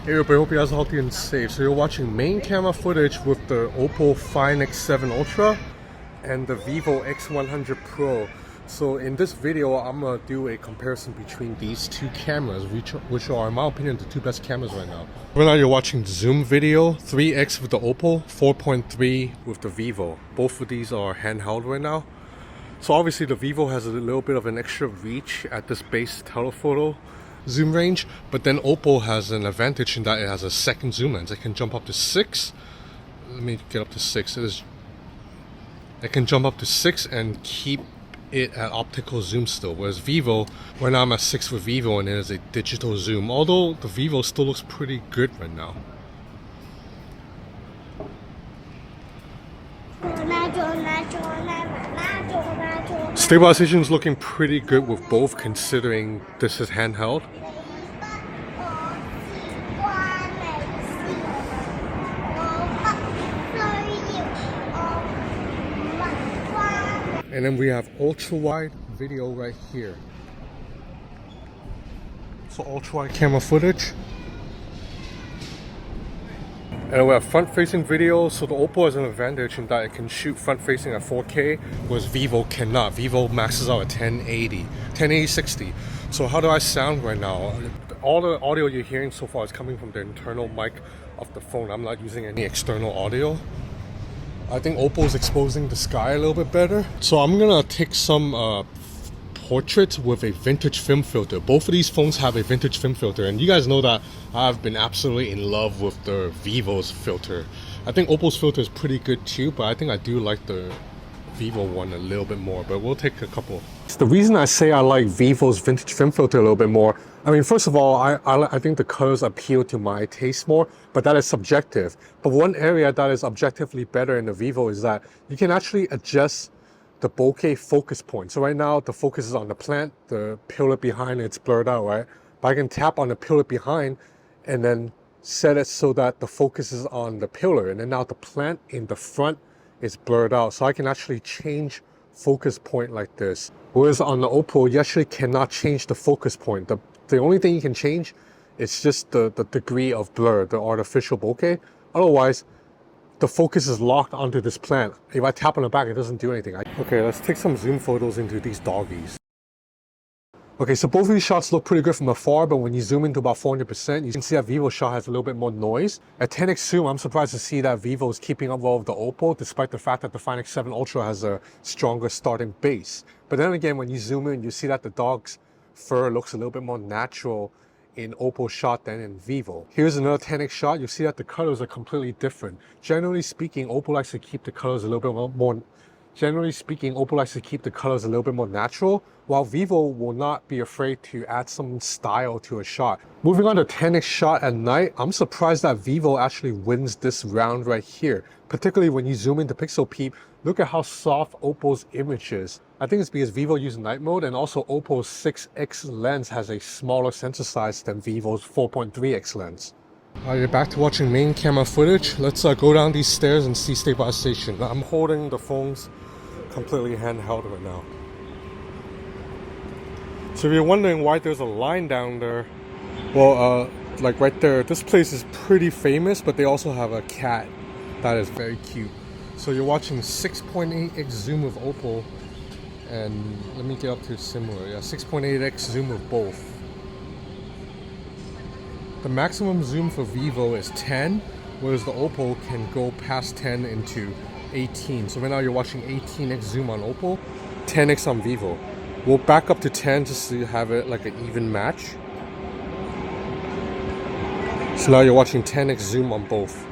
Hey everybody, hope you guys are healthy and safe. So you're watching main camera footage with the Oppo Find X7 Ultra and the Vivo X100 Pro. So in this video, I'm going to do a comparison between these two cameras, which are, in my opinion, the two best cameras right now. Right now you're watching zoom video, 3x with the Oppo, 4.3 with the Vivo. Both of these are handheld right now. So obviously the Vivo has a little bit of an extra reach at this base telephoto zoom range, but then Oppo has an advantage in that it has a second zoom lens. It can jump up to 6. Let me get up to 6. It can jump up to 6 and keep it at optical zoom still, whereas Vivo, right now I'm at 6 with Vivo and it is a digital zoom, although the Vivo still looks pretty good right now. Stabilization is looking pretty good with both, considering this is handheld. And then we have ultra wide video right here. So ultra wide camera footage. And we have front-facing video, so the Oppo has an advantage in that it can shoot front-facing at 4K, whereas Vivo cannot. Vivo maxes out at 1080-60. So how do I sound right now? All the audio you're hearing so far is coming from the internal mic of the phone. I'm not using any external audio. I think Oppo is exposing the sky a little bit better. So I'm gonna take some portraits with a vintage film filter. Both of these phones have a vintage film filter, and you guys know that I've been absolutely in love with the Vivo's filter. I think Oppo's filter is pretty good too, but I think I do like the Vivo one a little bit more, but we'll take a couple. The reason I say I like Vivo's vintage film filter a little bit more, I mean, first of all, I think the colors appeal to my taste more, but that is subjective. But one area that is objectively better in the Vivo is that you can actually adjust the bokeh focus point. So right now the focus is on the plant, the pillar behind it's blurred out, right? But I can tap on the pillar behind and then set it so that the focus is on the pillar, and then now the plant in the front is blurred out. So I can actually change focus point like this. Whereas on the Oppo, you actually cannot change the focus point. The only thing you can change is just the degree of blur, the artificial bokeh. Otherwise, the focus is locked onto this plant. If I tap on the back, it doesn't do anything. Okay, let's take some zoom photos into these doggies. Okay, so both of these shots look pretty good from afar, but when you zoom into about 400%, you can see that Vivo shot has a little bit more noise. At 10x zoom, I'm surprised to see that Vivo is keeping up well with the Oppo, despite the fact that the Find X7 Ultra has a stronger starting base. But then again, when you zoom in, you see that the dog's fur looks a little bit more natural in Oppo shot than in Vivo. Here's another 10x shot. You see that the colors are completely different. Generally speaking, Oppo likes to keep the colors a little bit more natural, while Vivo will not be afraid to add some style to a shot. Moving on to 10x shot at night, I'm surprised that Vivo actually wins this round right here. Particularly when you zoom into Pixel Peep, look at how soft Oppo's image is. I think it's because Vivo uses night mode, and also Oppo's 6x lens has a smaller sensor size than Vivo's 4.3x lens. Alright, back to watching main camera footage. Let's go down these stairs and see stabilization. I'm holding the phones completely handheld right now. So if you're wondering why there's a line down there, well, like right there, this place is pretty famous, but they also have a cat that is very cute. So you're watching 6.8x zoom with Oppo, and let me get up to similar. Yeah, 6.8x zoom with both. The maximum zoom for Vivo is 10, whereas the Oppo can go past 10 into 18. So right now you're watching 18x zoom on Oppo, 10x on Vivo. We'll back up to 10 just to have it like an even match. So now you're watching 10x zoom on both.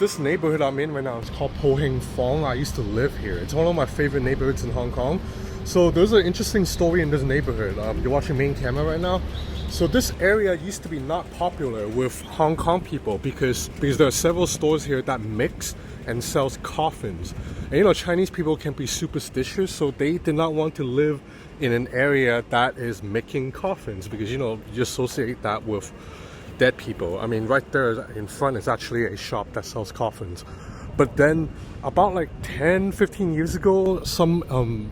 This neighborhood I'm in right now is called Po Heng Fong. I used to live here. It's one of my favorite neighborhoods in Hong Kong. So there's an interesting story in this neighborhood. You're watching main camera right now. So this area used to be not popular with Hong Kong people because there are several stores here that mix and sells coffins. And you know, Chinese people can be superstitious, so they did not want to live in an area that is making coffins because, you know, you associate that with dead people. I mean, right there in front is actually a shop that sells coffins. But then about like 10-15 years ago, some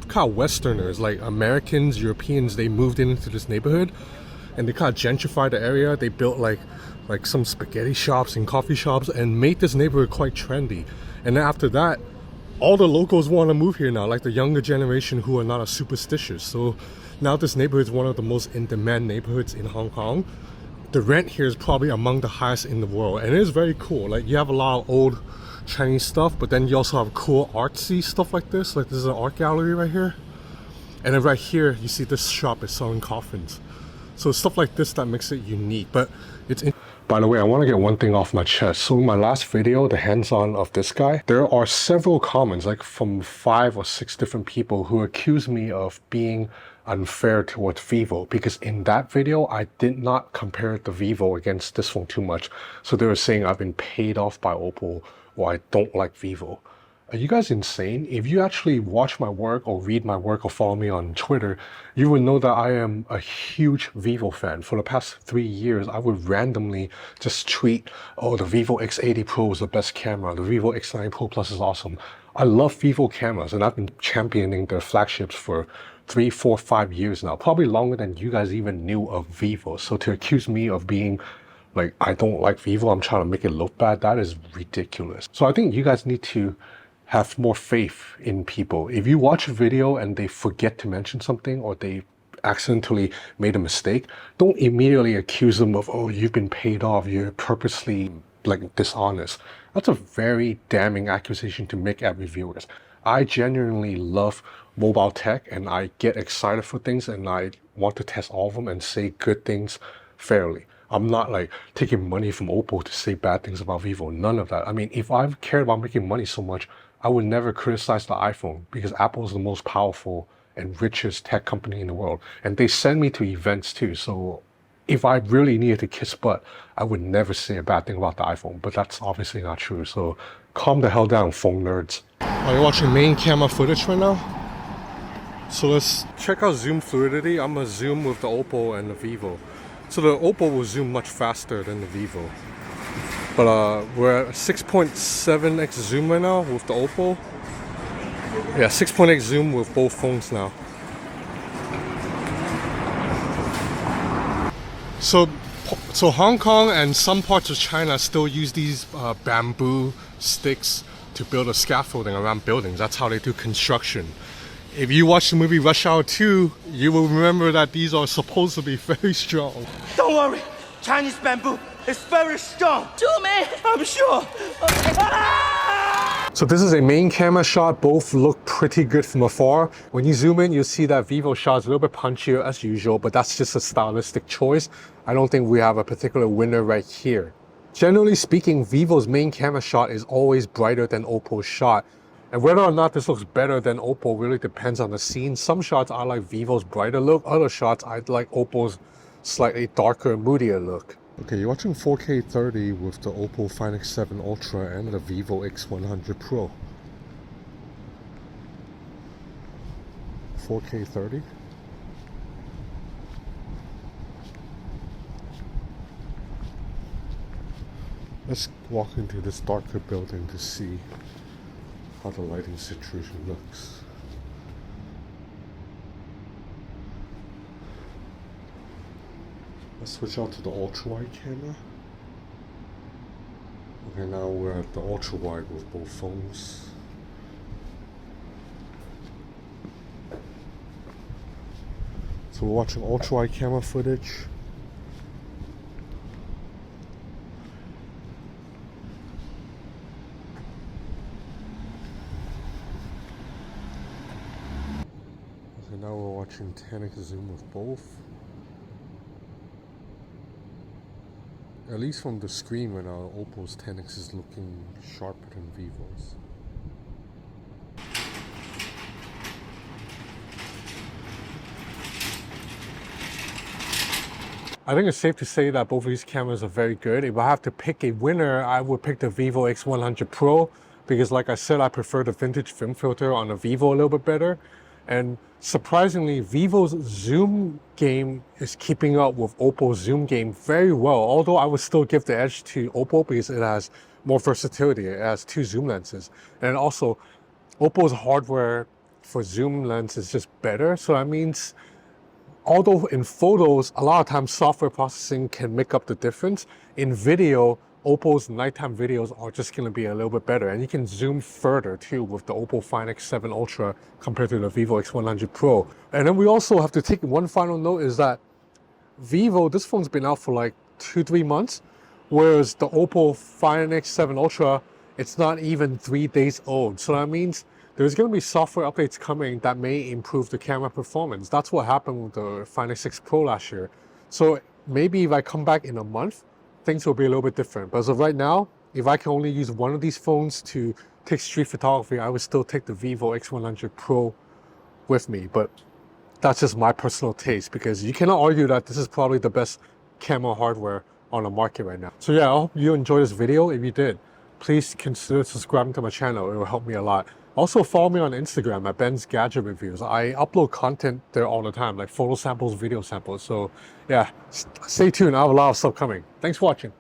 kind of Westerners, like Americans, Europeans, they moved into this neighborhood. and they kind of gentrified the area. They built like some spaghetti shops and coffee shops and made this neighborhood quite trendy. And then after that, all the locals want to move here now, like the younger generation who are not as superstitious. So now this neighborhood is one of the most in-demand neighborhoods in Hong Kong. The rent here is probably among the highest in the world, and it is very cool. Like, you have a lot of old Chinese stuff, but then you also have cool artsy stuff like this. Like, this is an art gallery right here. And then right here, you see this shop is selling coffins. So stuff like this that makes it unique. But it's by the way, I want to get one thing off my chest. So in my last video, the hands-on of this guy, there are several comments, like from 5 or 6 different people who accuse me of being unfair towards Vivo, because in that video I did not compare the Vivo against this phone too much. So they were saying I've been paid off by Oppo, or I don't like Vivo. Are you guys insane? If you actually watch my work or read my work or follow me on Twitter, you will know that I am a huge Vivo fan. For the past 3 years, I would randomly just tweet, oh, the Vivo X80 Pro is the best camera, the Vivo X9 Pro Plus is awesome. I love Vivo cameras, and I've been championing their flagships for 3, 4, 5 years now, probably longer than you guys even knew of Vivo. So to accuse me of being like, I don't like Vivo, I'm trying to make it look bad, that is ridiculous. So I think you guys need to have more faith in people. If you watch a video and they forget to mention something, or they accidentally made a mistake, don't immediately accuse them of, oh, you've been paid off, you're purposely like dishonest. That's a very damning accusation to make at reviewers. I genuinely love mobile tech, and I get excited for things, and I want to test all of them and say good things fairly. I'm not like taking money from Oppo to say bad things about Vivo, none of that. I mean, if I cared about making money so much, I would never criticize the iPhone, because Apple is the most powerful and richest tech company in the world. And they send me to events too. So if I really needed to kiss butt, I would never say a bad thing about the iPhone. But that's obviously not true. So calm the hell down, phone nerds. Are you watching main camera footage right now? So let's check out zoom fluidity. I'm gonna zoom with the Oppo and the Vivo. So the Oppo will zoom much faster than the Vivo. But we're at 6.7x zoom right now with the Oppo. Yeah, 6.x zoom with both phones now. So Hong Kong and some parts of China still use these bamboo sticks to build a scaffolding around buildings. That's how they do construction. If you watch the movie Rush Hour 2, you will remember that these are supposed to be very strong. Don't worry, Chinese bamboo is very strong. Sure, man. I'm sure. So this is a main camera shot. Both look pretty good from afar. When you zoom in, you'll see that Vivo shot is a little bit punchier as usual, but that's just a stylistic choice. I don't think we have a particular winner right here. Generally speaking, Vivo's main camera shot is always brighter than Oppo's shot. And whether or not this looks better than Oppo really depends on the scene. Some shots I like Vivo's brighter look, other shots I like Oppo's slightly darker, moodier look. Okay, you're watching 4K 30 with the Oppo Find X7 Ultra and the Vivo X100 Pro. 4K 30. Let's walk into this darker building to see how the lighting situation looks. Let's switch out to the ultra-wide camera. Okay, now we're at the ultra-wide with both phones. So we're watching ultra-wide camera footage. So now we're watching 10x zoom with both. At least from the screen right now, Oppo's 10x is looking sharper than Vivo's. I think it's safe to say that both of these cameras are very good. If I have to pick a winner, I would pick the Vivo X100 Pro, because like I said, I prefer the vintage film filter on the Vivo a little bit better. And surprisingly, Vivo's zoom game is keeping up with Oppo's zoom game very well. Although I would still give the edge to Oppo because it has more versatility. It has 2 zoom lenses. And also, Oppo's hardware for zoom lens is just better. So that means although in photos, a lot of times software processing can make up the difference, in video, Oppo's nighttime videos are just going to be a little bit better. And you can zoom further too with the Oppo Find X7 Ultra compared to the Vivo X100 Pro. And then we also have to take one final note is that Vivo, this phone's been out for like 2-3 months, whereas the Oppo Find X7 Ultra, it's not even 3 days old. So that means there's going to be software updates coming that may improve the camera performance. That's what happened with the Find X6 Pro last year. So maybe if I come back in a month, things will be a little bit different. But as of right now, if I can only use one of these phones to take street photography, I would still take the Vivo X100 Pro with me. But that's just my personal taste, because you cannot argue that this is probably the best camera hardware on the market right now. So yeah, I hope you enjoyed this video. If you did, please consider subscribing to my channel. It will help me a lot. Also follow me on Instagram at Ben's Gadget Reviews. I upload content there all the time, like photo samples, video samples. So yeah, stay tuned. I have a lot of stuff coming. Thanks for watching.